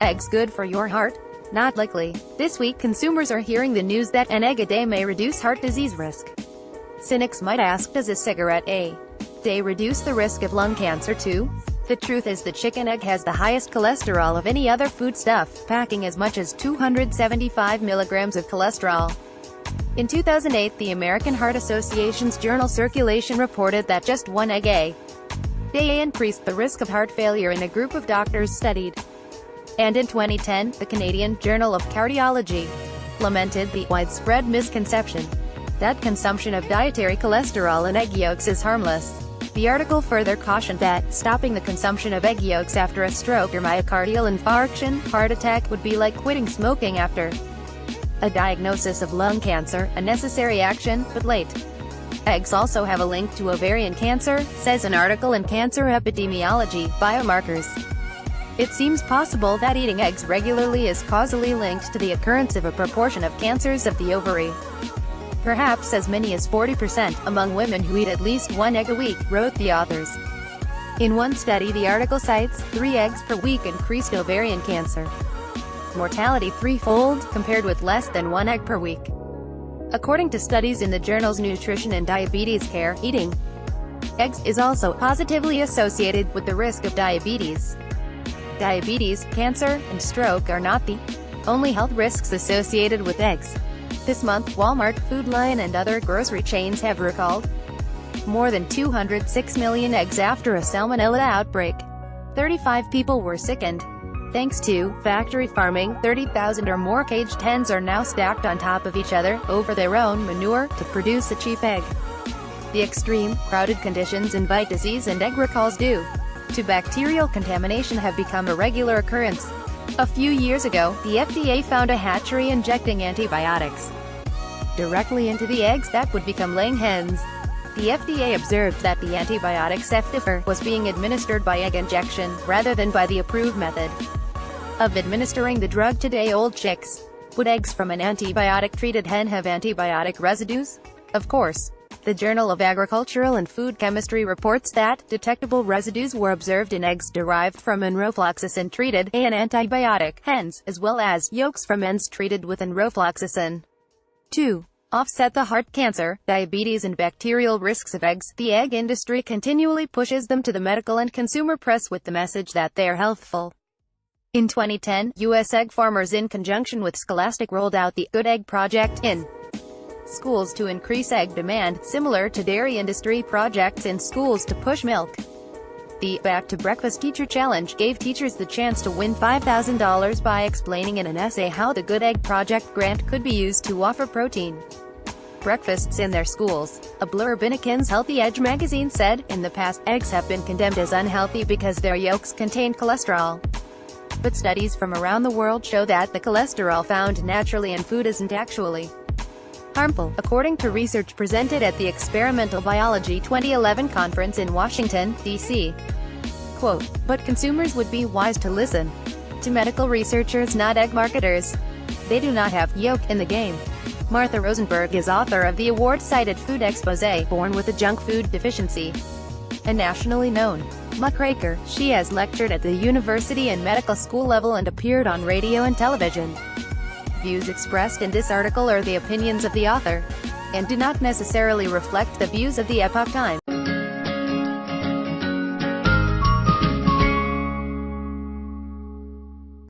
Eggs good for your heart? Not likely. This week consumers are hearing the news that an egg a day may reduce heart disease risk. Cynics might ask, does a cigarette a day reduce the risk of lung cancer too? The truth is the chicken egg has the highest cholesterol of any other foodstuff, packing as much as 275 milligrams of cholesterol. In 2008, the American Heart Association's journal Circulation reported that just one egg a day increased the risk of heart failure in a group of doctors studied. And in 2010, the Canadian Journal of Cardiology lamented the widespread misconception that consumption of dietary cholesterol in egg yolks is harmless. The article further cautioned that stopping the consumption of egg yolks after a stroke or myocardial infarction, heart attack, would be like quitting smoking after a diagnosis of lung cancer, a necessary action, but late. Eggs also have a link to ovarian cancer, says an article in Cancer Epidemiology, Biomarkers. It seems possible that eating eggs regularly is causally linked to the occurrence of a proportion of cancers of the ovary. Perhaps as many as 40% among women who eat at least one egg a week, wrote the authors. In one study, the article cites 3 eggs per week increased ovarian cancer mortality threefold, compared with less than 1 egg per week. According to studies in the journals Nutrition and Diabetes Care, eating eggs is also positively associated with the risk of diabetes. Diabetes, cancer, and stroke are not the only health risks associated with eggs. This month, Walmart, Food Lion and other grocery chains have recalled more than 206 million eggs after a salmonella outbreak. 35 people were sickened. Thanks to factory farming, 30,000 or more caged hens are now stacked on top of each other, over their own manure, to produce a cheap egg. The extreme, crowded conditions invite disease, and egg recalls due to bacterial contamination have become a regular occurrence. A few years ago, the FDA found a hatchery injecting antibiotics directly into the eggs that would become laying hens. The FDA observed that the antibiotic ceftiofur was being administered by egg injection, rather than by the approved method of administering the drug to day-old chicks. Would eggs from an antibiotic-treated hen have antibiotic residues? Of course. The Journal of Agricultural and Food Chemistry reports that detectable residues were observed in eggs derived from enrofloxacin-treated and antibiotic hens, as well as yolks from hens treated with enrofloxacin. 2. Offset the heart cancer, diabetes and bacterial risks of eggs. The egg industry continually pushes them to the medical and consumer press with the message that they are healthful. In 2010, U.S. egg farmers in conjunction with Scholastic rolled out the Good Egg Project in schools to increase egg demand, similar to dairy industry projects in schools to push milk. The Back to Breakfast Teacher Challenge gave teachers the chance to win $5,000 by explaining in an essay how the Good Egg Project grant could be used to offer protein breakfasts in their schools. A blurb in Akin's Healthy Edge magazine said, in the past, eggs have been condemned as unhealthy because their yolks contain cholesterol. But studies from around the world show that the cholesterol found naturally in food isn't actually harmful, according to research presented at the Experimental Biology 2011 conference in Washington, D.C. Quote, but consumers would be wise to listen to medical researchers, not egg marketers. They do not have yolk in the game. Martha Rosenberg is author of the award-cited Food Exposé, Born with a Junk Food Deficiency. A nationally known muckraker, she has lectured at the university and medical school level and appeared on radio and television. Views expressed in this article are the opinions of the author, and do not necessarily reflect the views of the Epoch Times.